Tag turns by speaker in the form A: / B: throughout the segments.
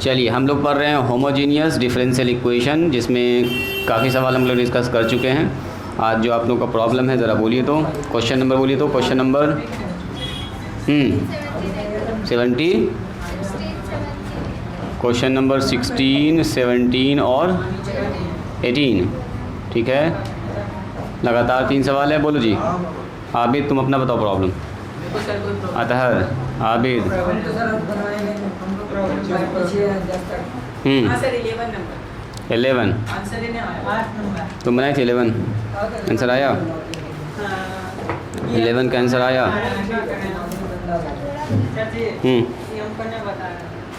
A: चलिए हम लोग पढ़ रहे हैं होमोजीनियस डिफरेंशियल इक्वेशन, जिसमें काफ़ी सवाल हम लोग डिस्कस कर चुके हैं। आज जो आप लोग का प्रॉब्लम है ज़रा बोलिए तो, क्वेश्चन नंबर बोलिए तो। क्वेश्चन नंबर 70, क्वेश्चन नंबर 16, 17 और 18। ठीक है, लगातार 3 सवाल है। बोलो जी। आबिद तुम अपना बताओ प्रॉब्लम। अतहर, आबिद। 11 तुम बनाए थे 11 आंसर आया। 11 का आंसर आया।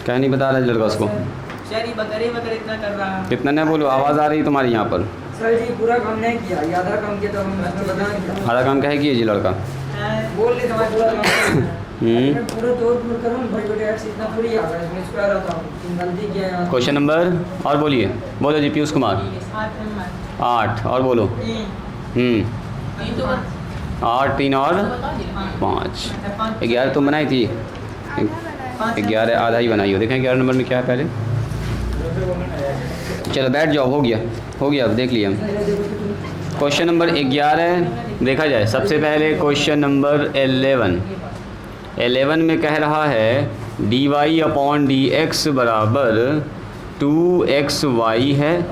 A: क्या नहीं बता रहा लड़का उसको? कितना नहीं बोलो, आवाज़ आ रही तुम्हारी यहाँ पर।
B: सर जी पूरा काम नहीं किया, आधा काम किया तो हम बताएंगे।
A: आधा काम क्या है किए जी लड़का?
B: बोल नहीं समझ पूरा काम। पूरा तोड़ करूँ भाई बेटे, इतना पूरी आ गया इसमें स्क्वायर होता हूँ, गलती किया है।
A: क्वेश्चन नंबर और बोलिए, बोलो जी। पीयूष कुमार 8 और बोलो। 8, 3 और 5। 11 तुम बनाई थी। 11 आधा ही बनाई हो। देखें 11 नंबर में क्या है पहले। चलो बैठ जाओ, हो गया अब देख लिया। क्वेश्चन नंबर 11 देखा जाए। सबसे पहले क्वेश्चन नंबर 11 में कह रहा है dy/dx बराबर 2xy है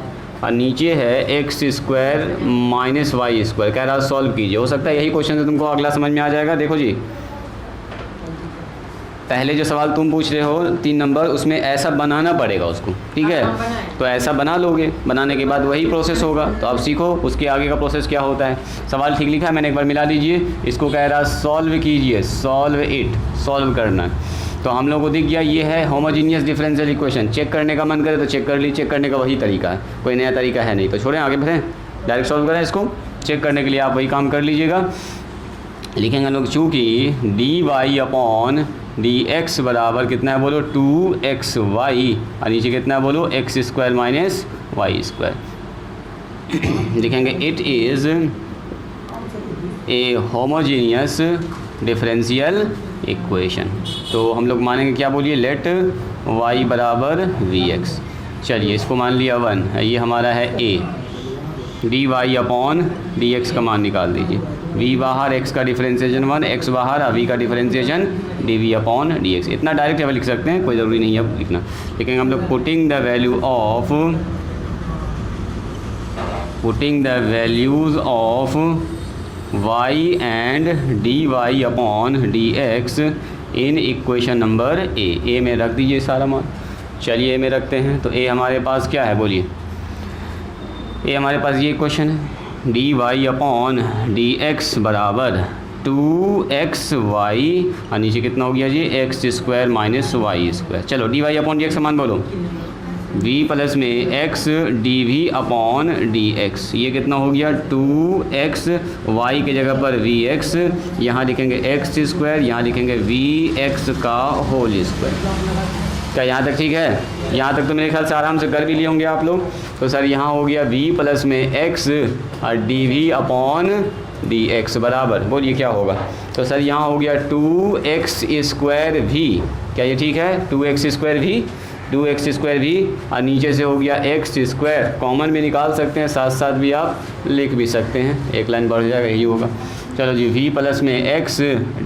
A: और नीचे है x² - y²। कह रहा है सॉल्व कीजिए। हो सकता है यही क्वेश्चन से तुमको अगला समझ में आ जाएगा। देखो जी, पहले जो सवाल तुम पूछ रहे हो 3 नंबर, उसमें ऐसा बनाना पड़ेगा उसको। ठीक है, तो ऐसा बना लोगे, बनाने के बाद वही प्रोसेस होगा। तो अब सीखो उसके आगे का प्रोसेस क्या होता है। सवाल ठीक लिखा है मैंने, एक बार मिला दीजिए। इसको कह रहा सॉल्व कीजिए, सॉल्व करना है। तो हम लोग को दिख गया ये है होमोजीनियस डिफरेंशियल इक्वेशन। चेक करने का मन करे तो चेक कर लीजिए, चेक करने का वही तरीका है, कोई नया तरीका है नहीं। तो छोड़ें, आगे बढ़ें, डायरेक्ट सॉल्व करें इसको। चेक करने के लिए आप वही काम कर लीजिएगा। लिखेंगे हम लोग चूँकि dy/dx बराबर कितना है बोलो 2xy और नीचे कितना है बोलो x² - y²। लिखेंगे it is a homogeneous differential equation. तो हम लोग मानेंगे क्या बोलिए, लेट y बराबर vx। चलिए इसको मान लिया 1 है, ये हमारा है a। dy/dx का मान निकाल दीजिए। v बाहर, x का डिफरेंशिएशन 1, x बाहर और v का डिफरेंशिएशन dv/dx। इतना डायरेक्ट अब लिख सकते हैं, कोई ज़रूरी नहीं है अब लिखना। लेकिन हम लोग putting the values of y and dy/dx in equation number a में रख दीजिए सारा मान। चलिए a में रखते हैं। तो a हमारे पास क्या है बोलिए, ये हमारे पास ये क्वेश्चन है dy/dx बराबर 2xy और नीचे कितना हो गया जी x² - y²। चलो dy/dx समान बोलो v प्लस में x dv/dx। ये कितना हो गया 2x, y के जगह पर vx, यहाँ लिखेंगे x², यहाँ लिखेंगे vx का होल स्क्वायर। क्या यहाँ तक ठीक है? यहाँ तक तो मेरे ख्याल से आराम से कर भी लिए होंगे आप लोग। तो सर यहाँ हो गया v प्लस में x और dv/dx बराबर, बोलिए क्या होगा। तो सर यहाँ हो गया 2x²v। क्या ये ठीक है? 2x² और नीचे से हो गया x²। कॉमन भी निकाल सकते हैं, साथ साथ भी आप लिख भी सकते हैं, एक लाइन बढ़ जाएगा, यही होगा। चलो जी, v प्लस में x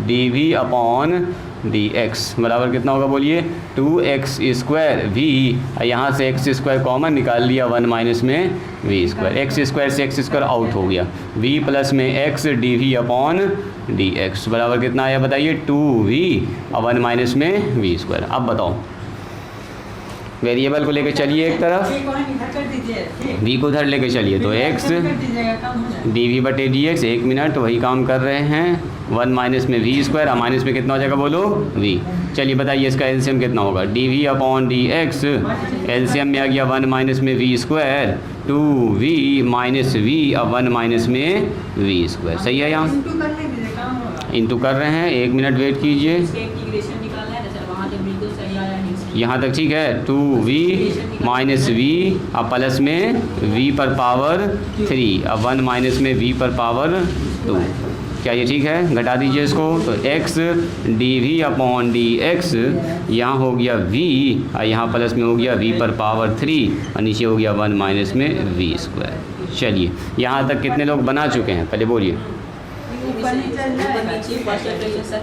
A: dv/dx बराबर कितना होगा बोलिए 2x²v। यहाँ से x² कॉमन निकाल लिया, 1 माइनस में v²। x² से x² आउट हो गया। v प्लस में x dv/dx बराबर कितना आया बताइए 2v और 1 माइनस में v²। अब बताओ, वेरिएबल को लेकर चलिए एक तरफ, v को उधर लेकर चलिए। तो x dv/dx, 1 मिनट वही काम कर रहे हैं। 1 माइनस में v² और माइनस में कितना हो जाएगा बोलो v। चलिए बताइए इसका एलसीएम कितना होगा dv/dx। एलसीएम में आ गया 1 माइनस में v², 2v माइनस v और 1 माइनस में v²। सही है? यहाँ इंटू कर रहे हैं, 1 मिनट वेट कीजिए। यहाँ तक ठीक है। 2v माइनस v और प्लस में v पर पावर 3 और 1 माइनस में v पर पावर 2। क्या ये ठीक है? घटा दीजिए इसको, तो x dv अपॉन dx, यहाँ हो गया v और यहाँ प्लस में हो गया v पर पावर 3 और नीचे हो गया 1 माइनस में v स्क्वायर। चलिए यहाँ तक कितने लोग बना चुके हैं पहले बोलिए।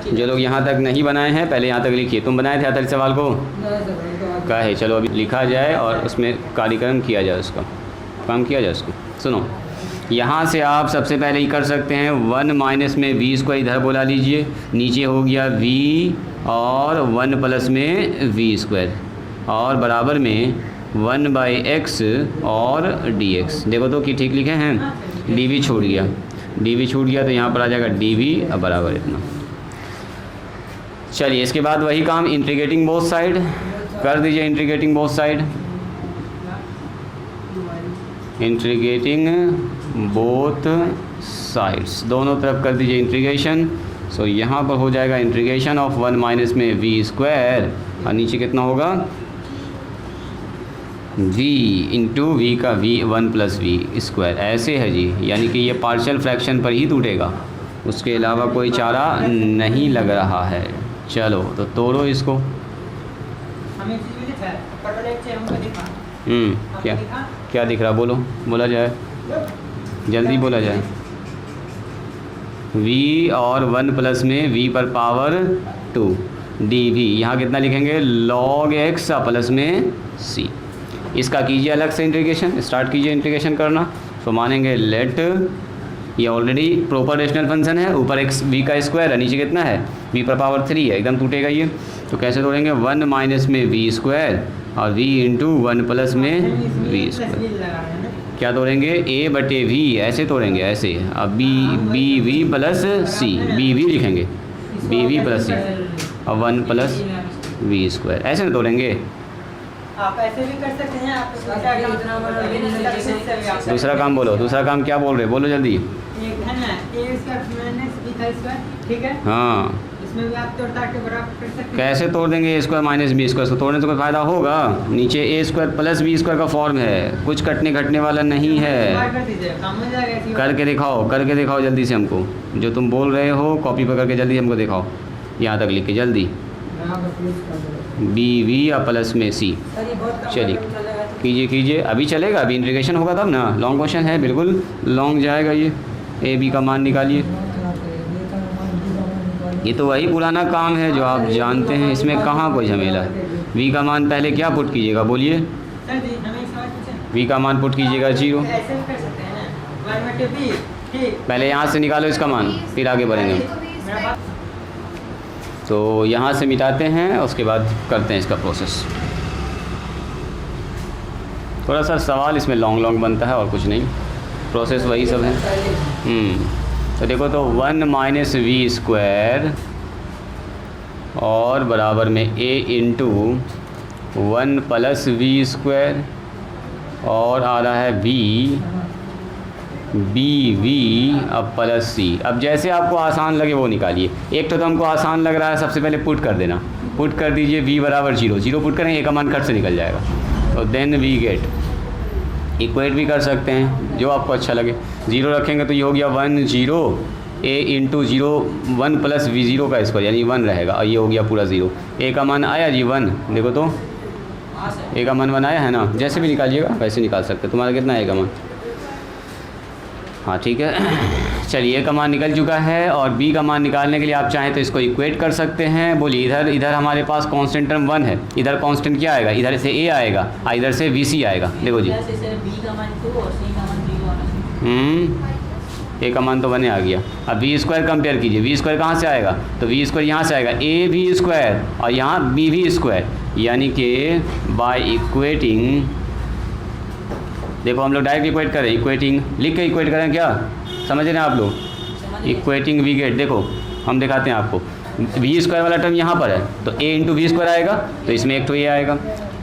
A: जो लोग यहाँ तक नहीं बनाए हैं पहले यहाँ तक लिखिए। तुम बनाए थे यहाँ तक सवाल को? क्या है, चलो अभी लिखा जाए और उसमें कार्यक्रम किया जाए, उसका काम किया जाए उसको। सुनो, यहाँ से आप सबसे पहले ही कर सकते हैं 1 माइनस में v स्क्वायर इधर बोला लीजिए, नीचे हो गया v और 1 प्लस में v स्क्वायर और बराबर में 1/x और dx। देखो तो कि ठीक लिखे हैं, dv छूट गया, dv छूट गया तो यहाँ पर आ जाएगा dv अब बराबर इतना। चलिए इसके बाद वही काम इंटीग्रेटिंग बोथ साइड कर दीजिए। Integrating both side, integrating both sides, दोनों तरफ कर दीजिए इंटीग्रेशन। सो यहाँ पर हो जाएगा इंटीग्रेशन ऑफ 1 माइनस में v स्क्वायर और नीचे कितना होगा v इंटू वी का v 1 प्लस वी स्क्वायर। ऐसे है जी, यानी कि ये पार्शियल फ्रैक्शन पर ही टूटेगा, उसके अलावा कोई चारा नहीं लग रहा है। चलो तो तोड़ो इसको। क्या क्या दिख रहा, बोलो, बोला जाए, जल्दी बोला जाए। v और 1 प्लस में v पर पावर 2 dv, यहाँ कितना लिखेंगे log x प्लस में c। इसका कीजिए अलग से इंटीग्रेशन, स्टार्ट कीजिए इंटीग्रेशन करना। तो मानेंगे लेट, ये ऑलरेडी प्रॉपर रेशनल फंक्शन है, ऊपर x v का स्क्वायर है, नीचे कितना है v पर पावर 3 है, एकदम टूटेगा ये। तो कैसे तोड़ेंगे 1 माइनस में v स्क्वायर और v इंटू 1 प्लस में v स्क्वायर। क्या तोड़ेंगे a बटे v, ऐसे तोड़ेंगे ऐसे। अब B V plus C, B V लिखेंगे बी वी प्लस सी और 1 प्लस v स्क्वायर, ऐसे में तोड़ेंगे।
C: आप ऐसे भी कर सकते हैं, आप
A: दूसरा काम बोलो, दूसरा काम क्या बोल रहे, बोलो जल्दी।
C: एक है ना a स्क्वायर माइनस b का स्क्वायर, ठीक है?
A: हाँ,
C: इसमें भी आप तोड़ता के बराबर कर सकते हैं।
A: कैसे तोड़ देंगे a square minus B square? तो तोड़ने से कोई फ़ायदा होगा? नीचे a square plus B square का फॉर्म है, कुछ कटने घटने वाला नहीं है।
C: कर दीजिए, काम हो जाएगा ऐसी बात।
A: करके दिखाओ, करके दिखाओ जल्दी से हमको, जो तुम बोल रहे हो कॉपी पर करके जल्दी हमको दिखाओ, यहाँ तक लिख के जल्दी। बी वी या प्लस में सी। चलिए कीजिए कीजिए, अभी चलेगा, अभी इंटीग्रेशन होगा तब ना। लॉन्ग क्वेश्चन है, बिल्कुल लॉन्ग जाएगा ये। ए बी का मान निकालिए, ये तो वही पुराना काम है जो आप जानते हैं, इसमें कहाँ कोई झमेला है। वी का मान पहले क्या पुट कीजिएगा, बोलिए।
C: सर जी हमें एक सवाल पूछें।
A: वी का मान पुट कीजिएगा 0।
C: ऐसे भी कर सकते हैं ना, 1 बटे b, ठीक।
A: पहले यहाँ से निकालो इसका मान, फिर आगे बढ़ेंगे।
C: मेरा बात
A: तो यहाँ से मिटाते हैं, उसके बाद करते हैं इसका प्रोसेस। थोड़ा सा सवाल इसमें लॉन्ग बनता है और कुछ नहीं, प्रोसेस वही सब है। तो देखो तो 1 माइनस वी स्क्वायर और बराबर में a into 1 plus V square और आ रहा है बी वी अब प्लस सी। अब जैसे आपको आसान लगे वो निकालिए। एक तो हमको आसान लग रहा है, सबसे पहले पुट कर देना, पुट कर दीजिए v बराबर 0, 0 पुट करेंगे, एक का मान कट से निकल जाएगा। तो देन वी गेट, इक्वेट भी कर सकते हैं जो आपको अच्छा लगे। 0 रखेंगे तो ये हो गया 1 0 a इंटू 0 1 प्लस वी 0 का स्क्वायर यानी 1 रहेगा, और ये हो गया पूरा 0। a का मान आया जी 1, देखो तो a का मान 1 आया है ना। जैसे भी निकालिएगा वैसे निकाल सकते हैं। तुम्हारा कितना है a का मान? हाँ ठीक है। चलिए a का मान निकल चुका है, और b का मान निकालने के लिए आप चाहें तो इसको इक्वेट कर सकते हैं। बोलिए, इधर हमारे पास कांस्टेंट टर्म 1 है, इधर कांस्टेंट क्या आएगा, इधर से a आएगा और इधर से vc आएगा। देखो जी, a का मान तो 1 आ गया। अब v स्क्वायर कंपेयर कीजिए, v स्क्वायर कहाँ से आएगा, तो v स्क्वायर यहाँ से आएगा a v स्क्वायर और यहाँ b v स्क्वायर, यानी कि बाय इक्वेटिंग, देखो हम लोग डायरेक्ट इक्वेट करें, इक्वेटिंग लिख के इक्वेट करें, क्या समझ रहे हैं आप लोग? इक्वेटिंग वी गेट, देखो हम दिखाते हैं आपको। वी स्क्वायर वाला टर्म यहाँ पर है तो a इंटू वी स्क्वायर आएगा, तो इसमें एक तो a आएगा।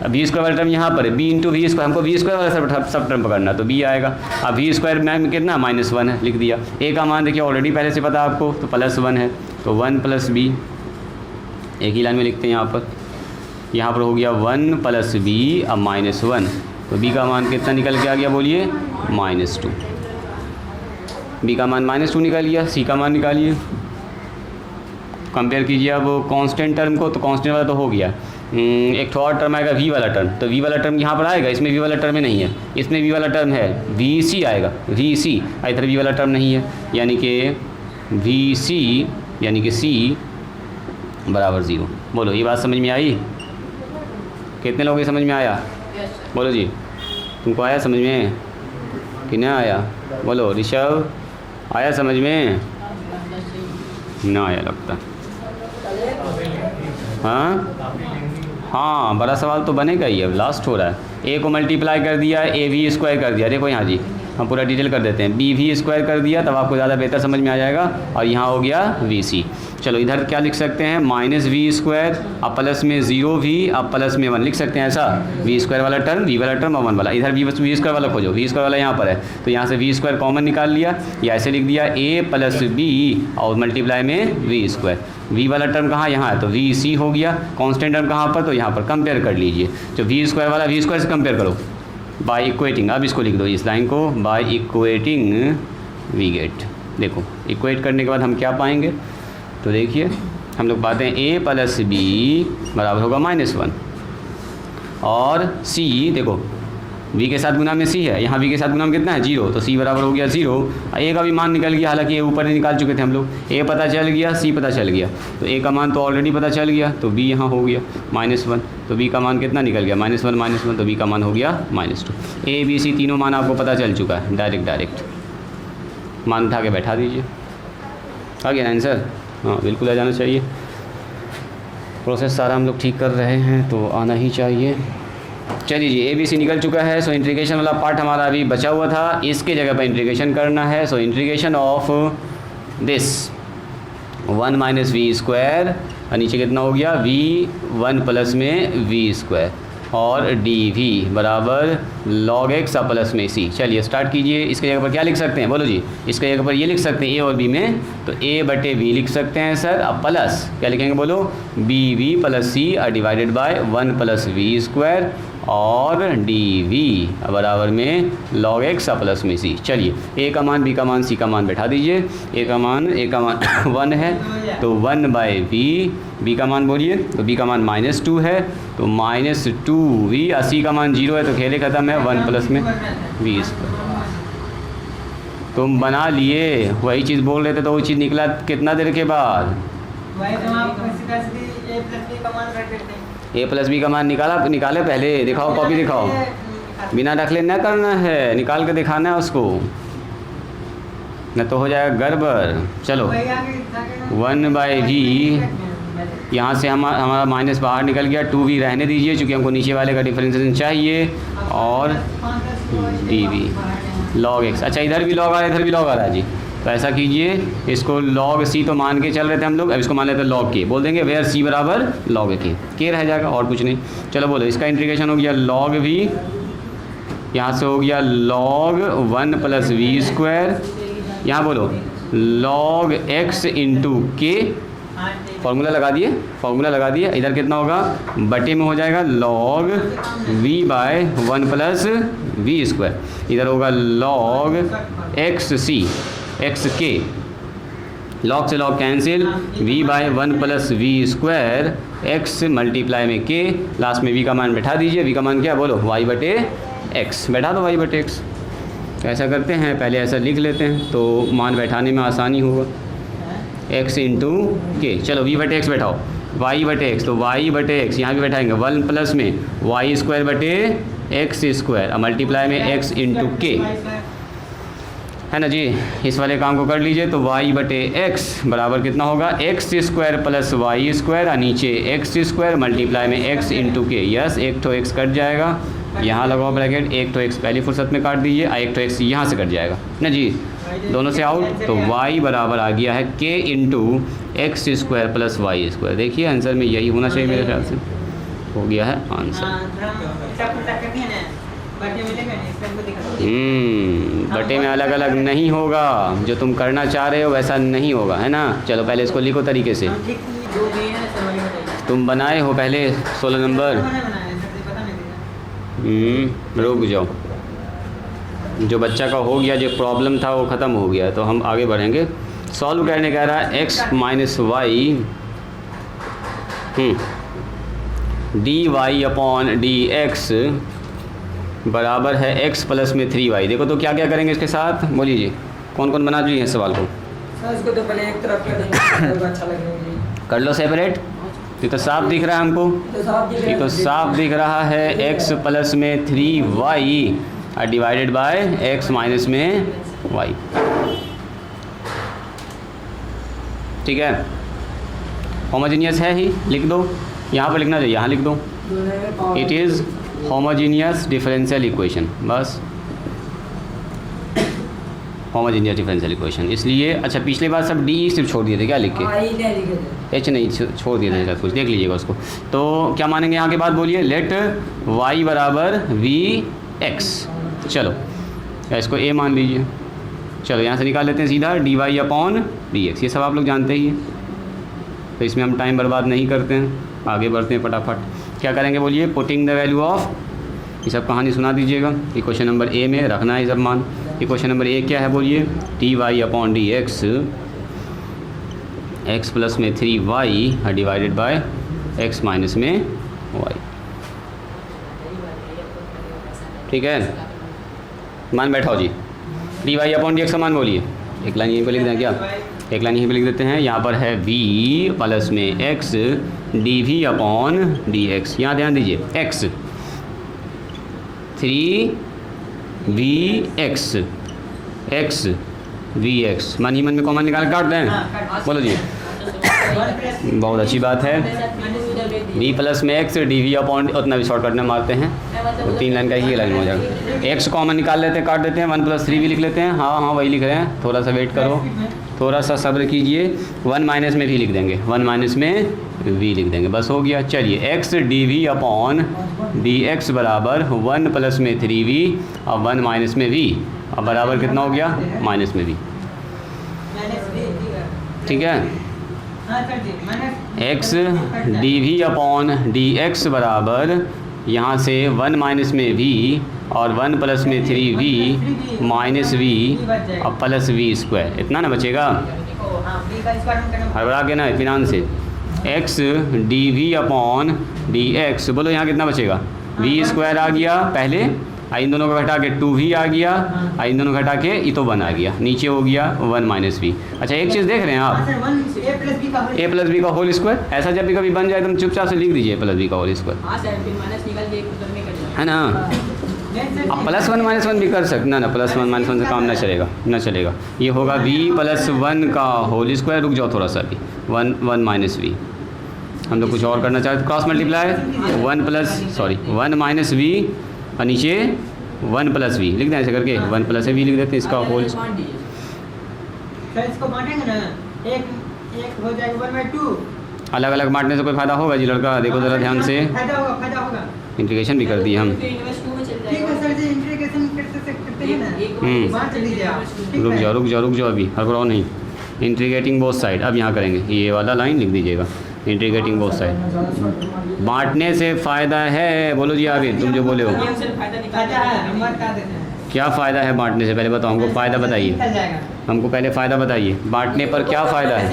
A: अब वी स्क्वायर वाला टर्म यहाँ पर है, b इंटू वी स्क्वायर, हमको वी स्क्वायर वाला सब टर्म पकड़ना, तो b आएगा। अब वी स्क्वायर में कितना -1 है, लिख दिया। a का मान देखिए ऑलरेडी पहले से पता आपको, तो +1 है, तो 1 प्लस b, एक ही लाइन में लिखते हैं यहाँ पर हो गया 1 प्लस b अब -1, तो b का मान कितना निकल के आ गया, बोलिए -2। बी का मान -2 निकाल लिया, सी का मान निकालिए, कंपेयर कीजिए अब कांस्टेंट टर्म को, तो कांस्टेंट वाला तो हो गया। एक तो और टर्म आएगा वी वाला टर्म, तो वी वाला टर्म यहाँ पर आएगा, इसमें वी वाला टर्म नहीं है, इसमें वी वाला टर्म है, वी सी आएगा, वी सी, इधर वी वाला टर्म नहीं है, यानी कि वी सी यानी कि सी बराबर 0। बोलो ये बात समझ में आई? कितने लोगों की समझ में आया? बोलो जी, तुमको आया समझ में कि नहीं आया? बोलो ऋषभ, आया समझ में? ना आया लगता। हाँ, बड़ा सवाल तो बनेगा ही, अब लास्ट हो रहा है। ए को मल्टीप्लाई कर दिया, ए वी स्क्वायर कर दिया, देखो यहाँ जी हम पूरा डिटेल कर देते हैं, बी वी स्क्वायर कर दिया, तब आपको ज़्यादा बेहतर समझ में आ जाएगा। और यहाँ हो गया वी सी। चलो इधर क्या लिख सकते हैं, -v स्क्वायर, अब प्लस में 0v, अब प्लस में 1 लिख सकते हैं ऐसा, वी स्क्वायर वाला टर्म, वी वाला टर्म और 1 वाला, इधर वी स्क्वायर वाला खोजो, वी स्क्वायर वाला यहाँ पर है, तो यहाँ से वी स्क्वायर कॉमन निकाल लिया, या ऐसे लिख दिया a + b और मल्टीप्लाई में वी स्क्वायर। वी वाला टर्म कहाँ, यहाँ है, तो वी सी हो गया, कांस्टेंट टर्म कहाँ पर, तो यहाँ पर कंपेयर कर लीजिए, जो वी स्क्वायर वाला वी स्क्वायर से कंपेयर करो बाय इक्वेटिंग, अब इसको लिख दो इस लाइन को, बाय इक्वेटिंग वी गेट। देखो इक्वेट करने के बाद हम क्या पाएंगे, तो देखिए हम लोग पाते हैं a + b बराबर होगा -1, और c देखो v के साथ गुना में c है, यहाँ v के साथ गुना में कितना है 0, तो c बराबर हो गया 0। a का भी मान निकल गया, हालांकि a ऊपर ही निकाल चुके थे हम लोग, a पता चल गया, c पता चल गया, तो a का मान तो ऑलरेडी पता चल गया, तो b यहाँ हो गया -1, तो b का मान कितना निकल गया -1, तो b का मान हो गया -2। a b c तीनों मान आपको पता चल चुका है, डायरेक्ट मान उठा के बैठा दीजिए, आ गया आंसर। हाँ बिल्कुल आ जाना चाहिए, प्रोसेस सारा हम लोग ठीक कर रहे हैं तो आना ही चाहिए। चलिए जी, ए बी सी निकल चुका है, सो इंटीग्रेशन वाला पार्ट हमारा अभी बचा हुआ था, इसके जगह पर इंटीग्रेशन करना है। So integration of this 1 - v square, और नीचे कितना हो गया v1 प्लस में v स्क्वायर, और dv बराबर log x प्लस में c। चलिए स्टार्ट कीजिए, इसके जगह पर क्या लिख सकते हैं, बोलो जी, इसके जगह पर ये लिख सकते हैं a और b में, तो a/b लिख सकते हैं सर, अब प्लस क्या लिखेंगे, बोलो bv + c divided by 1 + v square, और dv बराबर में log x प्लस में c। चलिए a का मान, b का मान, c का मान बैठा दीजिए, a का मान 1 है, तो 1/v, b का मान बोलिए, तो b का मान -2 है, तो -2v, और c का मान 0 है, तो खेले ख़त्म है, 1 प्लस में v स्क्वायर। तुम बना लिए, वही चीज़ बोल रहे थे, तो वो चीज़ निकला कितना देर के बाद,
C: वही तो आप a + b का मान रख देते हैं,
A: a + b का मान निकाले पहले, दिखाओ कॉपी दिखाओ, बिना रख ले न करना है, निकाल के दिखाना है उसको, न तो हो जाएगा गड़बड़। चलो 1/v, यहाँ से हमारा माइनस बाहर निकल गया, 2v रहने दीजिए चूँकि हमको नीचे वाले का डिफरेंशिएशन चाहिए, और dv log x। अच्छा इधर भी लॉग आ रहा है, इधर भी लॉग आ रहा है जी, तो ऐसा कीजिए, इसको log c तो मान के चल रहे थे हम लोग, अब इसको मान लेते हैं log k, बोल देंगे वेयर c बराबर log k रह जाएगा, और कुछ नहीं। चलो बोलो, इसका इंटीग्रेशन हो गया log v, यहाँ से हो गया log 1 + v स्क्वायर, यहाँ बोलो log x × k, फार्मूला लगा दिए, इधर कितना होगा, बटे में हो जाएगा log v/1 + v स्क्वायर, इधर होगा log xk, log से log cancel, v/1 + v square, x multiply में k, लास्ट में v का मान बैठा दीजिए, v का मान क्या, बोलो y/x, बैठा दो y/x। ऐसा करते हैं, पहले ऐसा लिख लेते हैं तो मान बैठाने में आसानी होगा, x × k। चलो v/x बैठाओ, y/x, तो y/x यहाँ भी बैठाएंगे, 1 प्लस में y² और मल्टीप्लाई में x × k, है ना जी। इस वाले काम को कर लीजिए, तो y/x बराबर कितना होगा, x² + y² और नीचे x² मल्टीप्लाई में x × k। यस, एक तो x कट जाएगा, यहाँ लगाओ ब्रैकेट, एक तो x पहली फुर्सत में काट दीजिए, एक तो x यहाँ से कट जाएगा ना जी, दोनों से आउट, तो y बराबर आ गया है k × x² + y²। देखिए आंसर में यही होना चाहिए मेरे ख्याल से, हो गया है आंसर। बटे में अलग अलग नहीं होगा, जो तुम करना चाह रहे हो वैसा नहीं होगा, है ना। चलो पहले इसको लिखो तरीके से, तुम बनाए हो पहले 16 नंबर, रुक जाओ, जो बच्चा का हो गया, जो प्रॉब्लम था वो ख़त्म हो गया, तो हम आगे बढ़ेंगे। सॉल्व करने कह रहा है x minus Y D Y upon D X बराबर है x प्लस में 3y। देखो तो क्या क्या करेंगे इसके साथ, बोलिए जी, कौन कौन बना चुके हैं सवाल को?
B: सर इसको तो पहले एक तरफ कर देंगे तो अच्छा लगेगा।
A: कर लो सेपरेट। ये तो साफ दिख रहा है हमको, ये तो साफ दिख रहा है x प्लस में 3y divided bye x minus में y। ठीक है, होमोजीनियस है ही, लिख दो, यहाँ पर लिखना चाहिए, यहाँ लिख दो, it is homogeneous differential equation, बस होमोजीनियस डिफरेंशियल इक्वेशन। इसलिए अच्छा पिछली बार सब डी सिर्फ छोड़ दिए थे क्या लिख के? एच नहीं छोड़ दिए थे, सब कुछ देख लीजिएगा उसको। तो क्या मानेंगे यहाँ के बाद, बोलिए, लेट y बराबर वी एक्स। चलो इसको a मान लीजिए। चलो यहाँ से निकाल लेते हैं सीधा D Y upon D X, ये सब आप लोग जानते ही हैं, तो इसमें हम टाइम बर्बाद नहीं करते हैं, आगे बढ़ते हैं फटाफट। क्या करेंगे बोलिए, पुटिंग द वैल्यू ऑफ, ये सब कहानी सुना दीजिएगा, इक्वेशन नंबर ए में रखना है सब मान। इक्वेशन नंबर ए क्या है बोलिए, D Y upon D X, X plus में 3y divided by X minus में y। ठीक है, मान बैठाओ जी, D Y upon D X का मान बोलिए, एक लाइन यहीं पर लिख दें क्या, एक लाइन यहीं पर लिख देते हैं। यहाँ पर है v प्लस में x D V upon D X. यहाँ ध्यान दीजिए, x 3vx x vx, मन ही मन में कॉमन निकाल काट दें, बोलो जी, बहुत अच्छी बात है। v प्लस में x डी वी अपॉन, उतना भी शॉर्टकट में मारते हैं, तो 3 लाइन का ही लाइन हो जाएगा। x कॉमन निकाल लेते हैं, काट देते हैं, 1 प्लस 3 भी लिख लेते हैं, हाँ हाँ वही लिख रहे हैं, थोड़ा सा वेट करो, थोड़ा सा सब्र कीजिए, 1 माइनस में v लिख देंगे, 1 माइनस में v लिख देंगे, बस हो गया। चलिए x D V upon D X बराबर 1 प्लस में 3v और 1 माइनस में v, अब बराबर कितना हो गया, माइनस में v। ठीक है, x D V upon D X बराबर यहाँ से 1 माइनस में v और 1 प्लस में 3v माइनस v और प्लस v स्क्वायर, इतना ना बचेगा, हड़बड़ा के ना इत्मीनान से। x D V upon D X, बोलो यहाँ कितना बचेगा, v स्क्वायर आ गया पहले, इन दोनों को घटा के 2v आ गया, इन दोनों घटा के ये तो 1 आ गया, नीचे हो गया 1 माइनस v। अच्छा एक चीज़ देख रहे हैं आप, a प्लस बी का होल स्क्वायर, ऐसा जब भी कभी बन जाए तो चुपचाप से लिख दीजिए प्लस बी का होल स्क्वायर, है ना। अब प्लस 1 माइनस 1 भी कर सकते ना, प्लस 1 माइनस 1 से काम ना चलेगा, ना चलेगा, ये होगा v प्लस 1 का होल स्क्वायर, रुक जाओ थोड़ा सा भी, 1 माइनस v, हम लोग कुछ और करना चाहते हैं, क्रॉस मल्टीप्लाई 1 माइनस v और नीचे 1 प्लस v लिख दें, ऐसे करके 1 प्लस v लिख देते हैं, इसका होल
C: इसको बांटेंगे ना, एक हो जाएगा 1/2।
A: अलग अलग बांटने से कोई फ़ायदा होगा जी लड़का, देखो ज़रा ध्यान से,
C: फायदा होगा।
A: इंटीग्रेशन भी कर दिए हम,
C: ठीक है सर जी, इंटीग्रेशन करते हैं ना, बांट लीजिए आप।
A: रुक जाओ अभी, हड़बड़ाओ नहीं, इंटीग्रेटिंग बोथ साइड, अब यहाँ करेंगे, ये वाला लाइन लिख दीजिएगा, इंटीग्रेटिंग बोथ साइड, बांटने से फ़ायदा है, बोलो जी आगे, तुम जो बोले हो क्या फ़ायदा है बांटने से, पहले बताओ हमको फ़ायदा बताइए, हमको पहले फ़ायदा बताइए, बांटने पर क्या फ़ायदा है।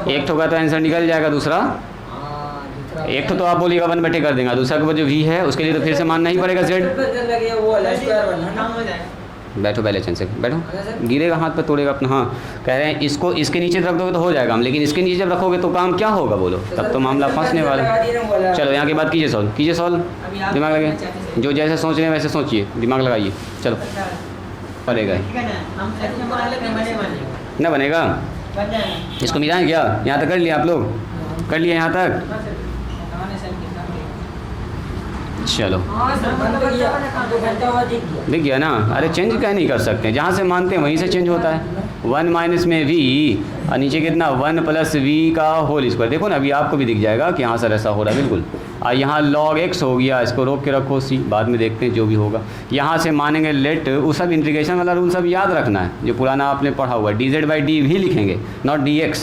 A: एक ठोका तो आंसर निकल जाएगा, दूसरा एक तो आप बोलिएगा 1 बटे कर देंगे, दूसरा के जो v है उसके लिए तो फिर से मानना ही पड़ेगा z। बैठो पहले चंद से, बैठो, गिरेगा हाथ पर तोड़ेगा अपना, हाँ कह रहे हैं इसको इसके नीचे रख दोगे तो हो जाएगा हम, लेकिन इसके नीचे जब रखोगे तो काम क्या होगा बोलो, तब तो मामला फंसने वाला है। चलो यहाँ के बाद कीजिए सॉल्व, दिमाग लगे, जो जैसे सोच रहे हैं वैसे सोचिए, दिमाग लगाइए, चलो पड़ेगा ना, बनेगा, इसको मिलाएं क्या, यहाँ तक कर लिया आप लोग, कर लिया यहाँ तक, चलो दिख गया ना। अरे चेंज क्या नहीं कर सकते, जहाँ से मानते हैं वहीं से चेंज होता है। 1 माइनस में v और नीचे कितना 1 प्लस v का होल स्क्वायर, देखो ना अभी आपको भी दिख जाएगा कि हाँ सर ऐसा हो रहा है बिल्कुल। और यहाँ log x हो गया, इसको रोक के रखो c, बाद में देखते हैं जो भी होगा। यहाँ से मानेंगे लेट, वो सब इंटीग्रेशन वाला रूल सब याद रखना है जो पुराना आपने पढ़ा हुआ है, dz बाई डी भी लिखेंगे, नॉट dx।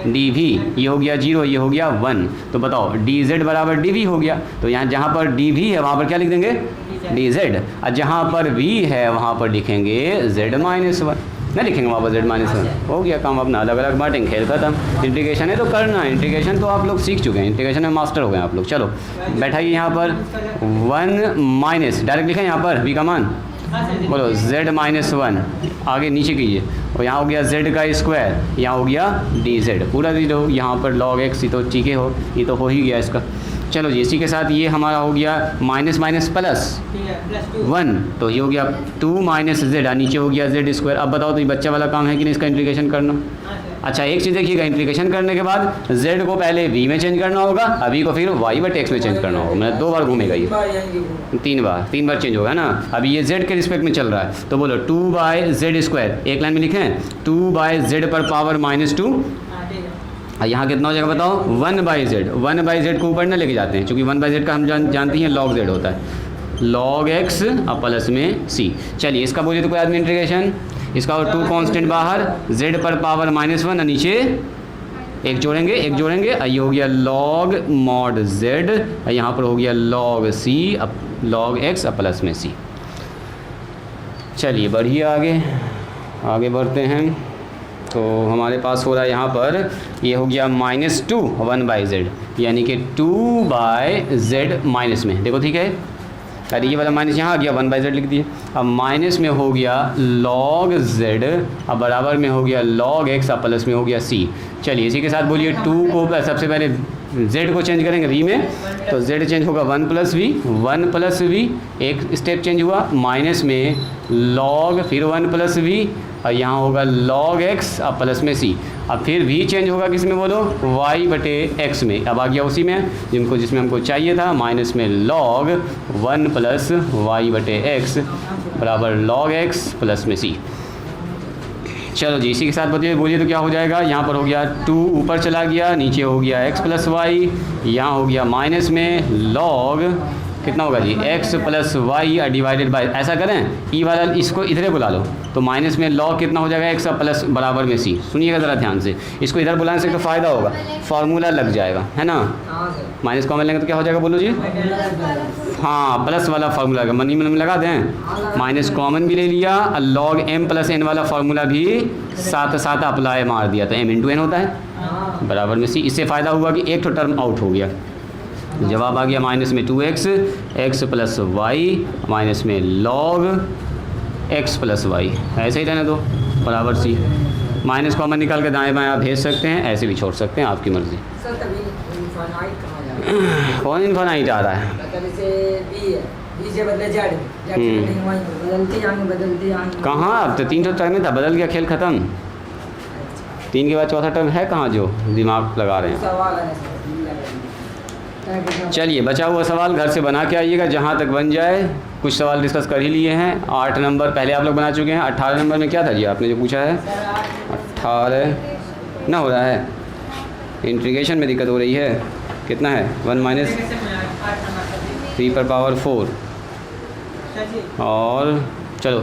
A: डी वी, ये हो गया 0, ये हो गया 1। तो बताओ डी जेड बराबर डी वी हो गया। तो यहाँ जहाँ पर डी वी है वहाँ पर क्या लिख देंगे, डी जेड, और जहाँ पर वी है वहाँ पर लिखेंगे जेड माइनस 1, नहीं लिखेंगे वहाँ पर जेड माइनस 1। हो गया काम अपना, अलग अलग बांटेंगे, खेल खत्म। इंटीग्रेशन है तो करना है, इंटीग्रेशन तो आप लोग सीख चुके हैं, इंटीग्रेशन में मास्टर हो गए आप लोग। चलो बैठाइए यहाँ पर 1 माइनस, डायरेक्ट लिखें यहाँ पर वी का मान, बोलो z माइनस 1, आगे नीचे कीजिए, और यहाँ हो गया z का स्क्वायर, यहाँ हो गया डी जेड पूरा 0, यहाँ पर log x, ये तो ठीक है हो, ये तो हो ही गया इसका। चलो जी, इसी के साथ ये हमारा हो गया माइनस माइनस प्लस 1, तो ये हो गया 2 माइनस जेड, नीचे हो गया जेड स्क्वायर। अब बताओ तो ये बच्चा वाला काम है कि नहीं इसका इंटीग्रेशन करना। अच्छा एक चीज़ देखिएगा, इंटीग्रेशन करने के बाद z को पहले v में चेंज करना होगा, अभी को फिर y बट x में चेंज करना होगा, मतलब 2 बार घूमेगा ये, 3 बार चेंज होगा ना। अभी ये z के रिस्पेक्ट में चल रहा है, तो बोलो 2 बाय जेड स्क्वायर, एक लाइन में लिखें 2 बाय जेड पर पावर -2, यहाँ कितना हो जाएगा बताओ, 1 बाई जेड। 1 बाई जेड को ऊपर ना लेके जाते हैं, क्योंकि 1 बाई जेड का हम जानती हैं log z होता है, log x और प्लस में c। चलिए इसका बोलिए तो कोई आदमी इंटीग्रेशन, इसका और 2 कांस्टेंट बाहर, z पर पावर -1 और नीचे एक जोड़ेंगे, ये हो गया log mod z, और यहाँ पर हो गया log c log x और प्लस में c। चलिए बढ़िए आगे बढ़ते हैं। तो हमारे पास हो रहा है यहाँ पर, ये हो गया -2 1 बाई जेड, यानी कि 2 बाय जेड माइनस में, देखो ठीक है, अरे ये वाला माइनस यहाँ आ गया, 1 बाई जेड लिख दिए। अब माइनस में हो गया log z, अब बराबर में हो गया log x और प्लस में हो गया c। चलिए इसी के साथ बोलिए 2 को सबसे पहले z को चेंज करेंगे v में, तो z चेंज होगा 1 प्लस v, एक स्टेप चेंज हुआ, माइनस में log फिर 1 प्लस v, और यहाँ होगा log x और प्लस में c। अब फिर v चेंज होगा किस में बोलो, y बटे x में। अब आ गया उसी में जिसमें हमको चाहिए था, माइनस में log 1 प्लस y बटे x बराबर log x प्लस में c। चलो जी इसी के साथ बोलिए तो क्या हो जाएगा, यहाँ पर हो गया 2 ऊपर चला गया, नीचे हो गया x प्लस y, यहाँ हो गया माइनस में log कितना होगा जी, x plus Y divided by, ऐसा करें ई वाला इसको इधर बुला लो, तो माइनस में log कितना हो जाएगा, x प्लस बराबर में c। सुनिएगा ज़रा ध्यान से, इसको इधर बुलाने से तो फ़ायदा होगा, फार्मूला लग जाएगा, है ना। माइनस कॉमन लेंगे तो क्या हो जाएगा बोलो जी, हाँ प्लस वाला फार्मूला का मनी में लगा दें, माइनस कॉमन भी ले लिया, log m प्लस n वाला फार्मूला भी साथ साथ अप्लाई मार दिया, तो m इंटू n होता है बराबर में c। इससे फ़ायदा हुआ कि एक तो टर्म आउट हो गया, जवाब आ गया माइनस में 2x x plus Y minus में log x प्लस वाई, ऐसे ही रहने दो बराबर सी। माइनस कॉमन निकाल के दाएं बाएं आप भेज सकते हैं, ऐसे भी छोड़ सकते हैं, आपकी मर्ज़ी। कौन इन्फानाइट आ रहा है, कहाँ, अब तो 3 टर्म में था, बदल गया, खेल ख़त्म। 3 के बाद चौथा टर्म है कहाँ जो दिमाग लगा रहे हैं। चलिए बचा हुआ सवाल घर से बना के आइएगा, जहाँ तक बन जाए। कुछ सवाल डिस्कस कर ही लिए हैं, 8 नंबर पहले आप लोग बना चुके हैं। 18 नंबर में क्या था जी आपने जो पूछा है, 18 ना हो रहा है, इंटीग्रेशन में दिक्कत हो रही है। कितना है, 1 माइनस 3 पर पावर 4, और चलो